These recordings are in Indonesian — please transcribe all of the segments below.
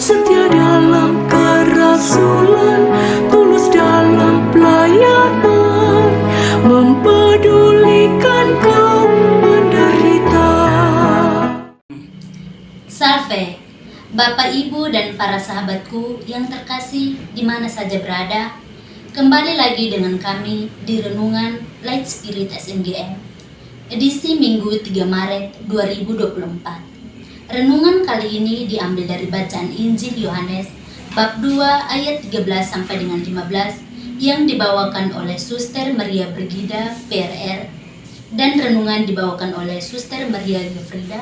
setia dalam kerasulan, tulus dalam pelayanan, mempedulikan kaum menderita. Salve, Bapak, Ibu, dan para sahabatku yang terkasih di mana saja berada. Kembali lagi dengan kami di Renungan Light Spirit SNGM, edisi Minggu 3 Maret 2024. Renungan kali ini diambil dari bacaan Injil Yohanes bab 2 ayat 13 sampai dengan 15 yang dibawakan oleh Suster Maria Brigida, PRR, dan renungan dibawakan oleh Suster Maria Gefrida,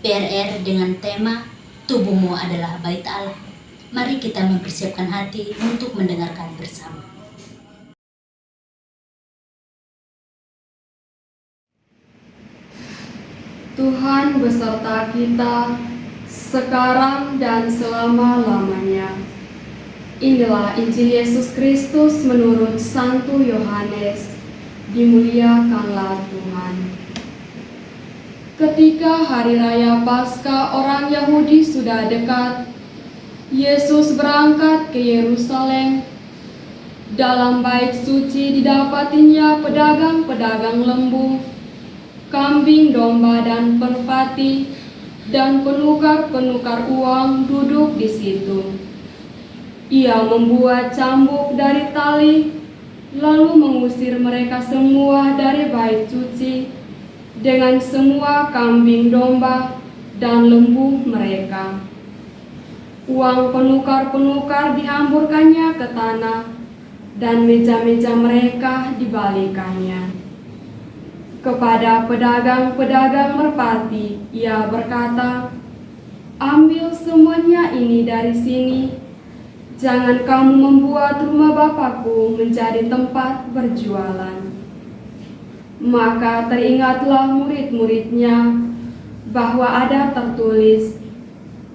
PRR, dengan tema Tubuhmu adalah Bait Allah. Mari kita mempersiapkan hati untuk mendengarkan bersama. Tuhan beserta kita sekarang dan selama-lamanya. Inilah Injil Yesus Kristus menurut Santo Yohanes. Dimuliakanlah Tuhan. Ketika hari raya Paskah orang Yahudi sudah dekat, Yesus berangkat ke Yerusalem. Dalam bait suci didapatinya pedagang-pedagang lembu, kambing, domba, dan merpati, dan penukar-penukar uang duduk di situ. Ia membuat cambuk dari tali, lalu mengusir mereka semua dari bait suci dengan semua kambing, domba, dan lembu mereka. Uang penukar-penukar dihamburkannya ke tanah, dan meja-meja mereka dibalikannya. Kepada pedagang-pedagang merpati, ia berkata, "Ambil semuanya ini dari sini. Jangan kamu membuat rumah Bapakku menjadi tempat berjualan." Maka teringatlah murid-muridnya bahwa ada tertulis,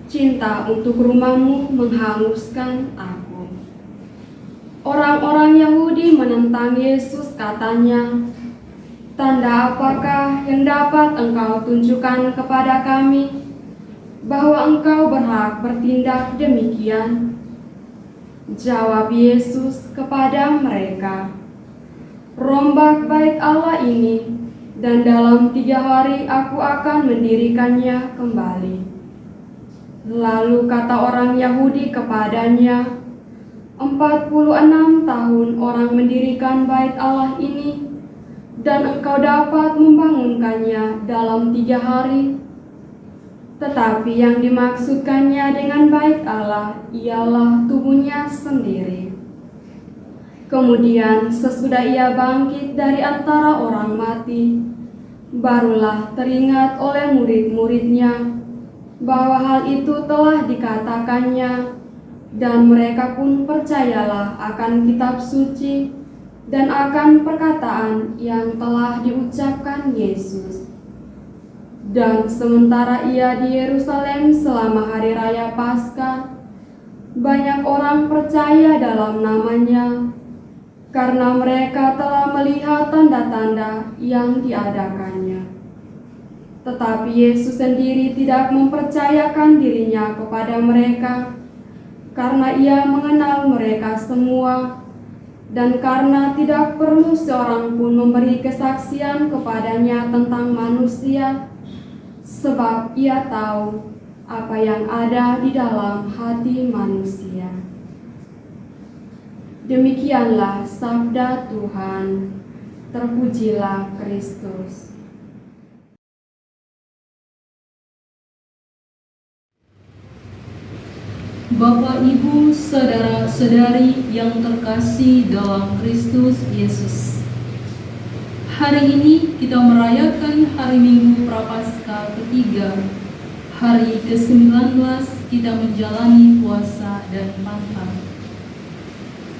"Cinta untuk rumahmu menghanguskan aku." Orang-orang Yahudi menentang Yesus, katanya, "Tanda apakah yang dapat engkau tunjukkan kepada kami bahwa engkau berhak bertindak demikian?" Jawab Yesus kepada mereka, "Rombak bait Allah ini, dan dalam 3 hari aku akan mendirikannya kembali." Lalu kata orang Yahudi kepadanya, 46 tahun orang mendirikan bait Allah ini, dan engkau dapat membangunkannya dalam 3 hari. Tetapi yang dimaksudkannya dengan bait Allah ialah tubuhnya sendiri. Kemudian sesudah ia bangkit dari antara orang mati, barulah teringat oleh murid-muridnya bahwa hal itu telah dikatakannya, dan mereka pun percayalah akan kitab suci dan akan perkataan yang telah diucapkan Yesus. Dan sementara ia di Yerusalem selama hari raya Paskah, banyak orang percaya dalam namanya, karena mereka telah melihat tanda-tanda yang diadakannya. Tetapi Yesus sendiri tidak mempercayakan dirinya kepada mereka, karena ia mengenal mereka semua, dan karena tidak perlu seorang pun memberi kesaksian kepadanya tentang manusia, sebab ia tahu apa yang ada di dalam hati manusia. Demikianlah sabda Tuhan. Terpujilah Kristus. Bapak, Ibu, saudara-saudari yang terkasih dalam Kristus Yesus. Hari ini kita merayakan hari Minggu Prapaskah ketiga. Hari ke-19 kita menjalani puasa dan Paskah.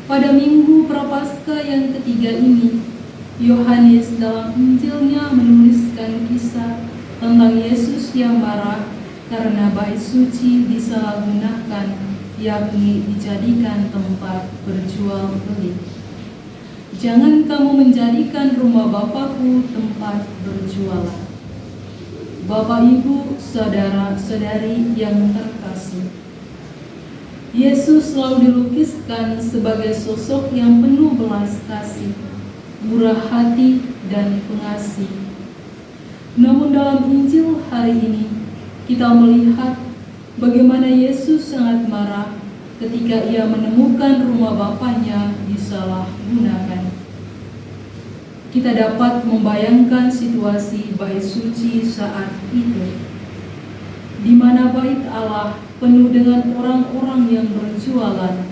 Pada Minggu Prapaskah yang ketiga ini, Yohanes dalam Injilnya menuliskan kisah tentang Yesus yang marah karena bait suci disalahgunakan, yakni dijadikan tempat berjual beli. "Jangan kamu menjadikan rumah Bapakku tempat berjualan." Bapak, Ibu, saudara-saudari yang terkasih, Yesus selalu dilukiskan sebagai sosok yang penuh belas kasih, murah hati, dan pengasih. Namun dalam Injil hari ini, kita melihat bagaimana Yesus sangat marah ketika ia menemukan rumah Bapaknya disalahgunakan. Kita dapat membayangkan situasi bait suci saat itu, di mana bait Allah penuh dengan orang-orang yang berjualan,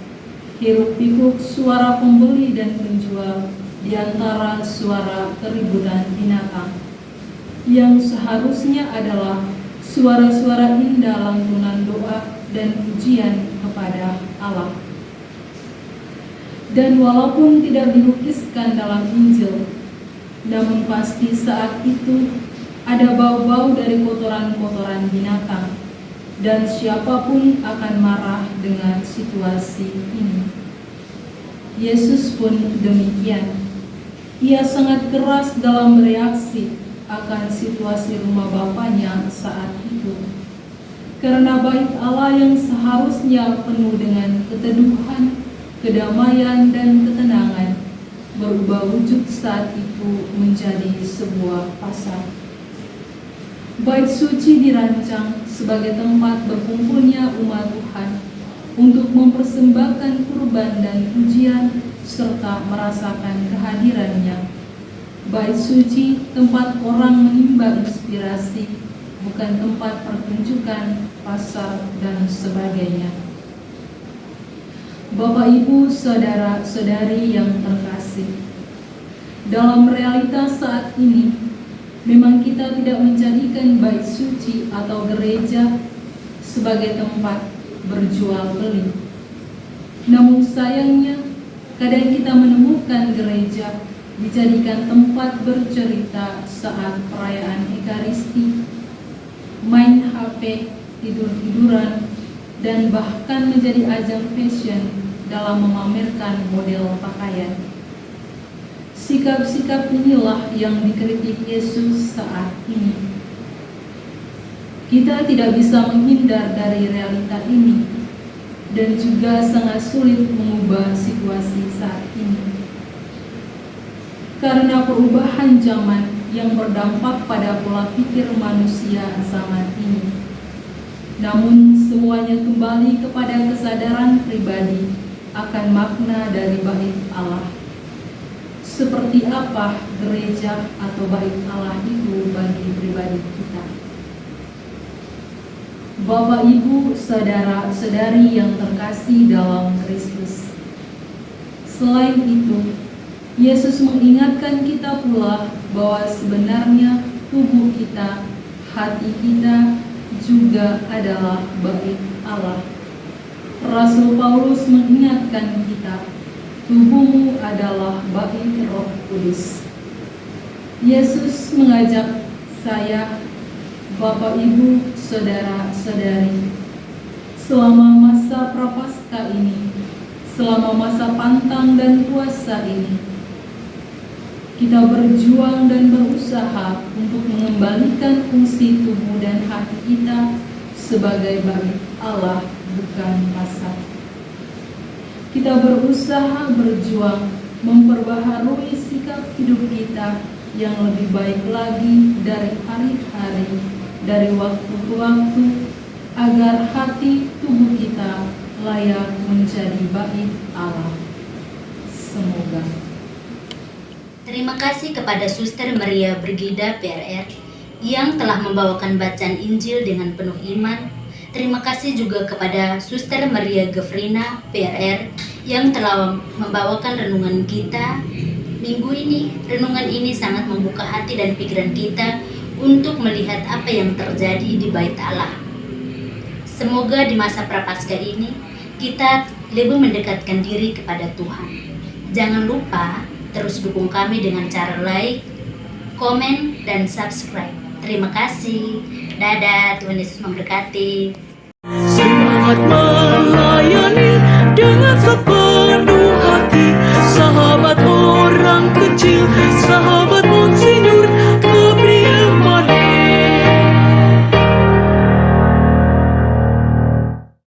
hiruk-pikuk suara pembeli dan penjual di antara suara keributan binatang, yang seharusnya adalah suara-suara indah lantunan doa dan pujian kepada Allah. Dan walaupun tidak dilukiskan dalam Injil, namun pasti saat itu ada bau-bau dari kotoran-kotoran binatang, dan siapapun akan marah dengan situasi ini. Yesus pun demikian. Ia sangat keras dalam bereaksi akan situasi rumah Bapaknya saat itu. Karena bait Allah yang seharusnya penuh dengan keteduhan, kedamaian, dan ketenangan berubah wujud saat itu menjadi sebuah pasar. Bait suci dirancang sebagai tempat berkumpulnya umat Tuhan untuk mempersembahkan kurban dan pujian serta merasakan kehadirannya. Bait suci tempat orang menimba inspirasi, bukan tempat pertunjukan, pasar, dan sebagainya. Bapak, Ibu, saudara-saudari yang terkasih, dalam realitas saat ini, memang kita tidak menjadikan bait suci atau gereja sebagai tempat berjual beli. Namun sayangnya, kadang kita menemukan gereja dijadikan tempat bercerita saat perayaan Ekaristi, main HP, tidur-tiduran, dan bahkan menjadi ajang fashion dalam memamerkan model pakaian. Sikap-sikap inilah yang dikritik Yesus saat ini. Kita tidak bisa menghindar dari realita ini dan juga sangat sulit mengubah situasi saat ini. Karena perubahan zaman yang berdampak pada pola pikir manusia zaman ini. Namun semuanya kembali kepada kesadaran pribadi akan makna dari bait Allah. Seperti apa gereja atau bait Allah itu bagi pribadi kita. Bapak, Ibu, saudara-saudari yang terkasih dalam Kristus. Selain itu, Yesus mengingatkan kita pula bahwa sebenarnya tubuh kita, hati kita juga adalah bait Allah. Rasul Paulus mengingatkan kita, tubuhmu adalah bait Roh Kudus. Yesus mengajak saya, Bapak, Ibu, saudara-saudari, selama masa Prapaskah ini, selama masa pantang dan puasa ini, kita berjuang dan berusaha untuk mengembalikan fungsi tubuh dan hati kita sebagai bait Allah, bukan pasar. Kita berusaha berjuang memperbaharui sikap hidup kita yang lebih baik lagi dari hari-hari, dari waktu ke waktu, agar hati tubuh kita layak menjadi bait Allah. Semoga. Terima kasih kepada Suster Maria Brigida PRR yang telah membawakan bacaan Injil dengan penuh iman. Terima kasih juga kepada Suster Maria Gefrina PRR yang telah membawakan renungan kita minggu ini. Renungan ini sangat membuka hati dan pikiran kita untuk melihat apa yang terjadi di bait Allah. Semoga di masa Prapaskah ini kita lebih mendekatkan diri kepada Tuhan. Jangan lupa terus dukung kami dengan cara like, komen, dan subscribe. Terima kasih. Dadah, Tuhan Yesus memberkati.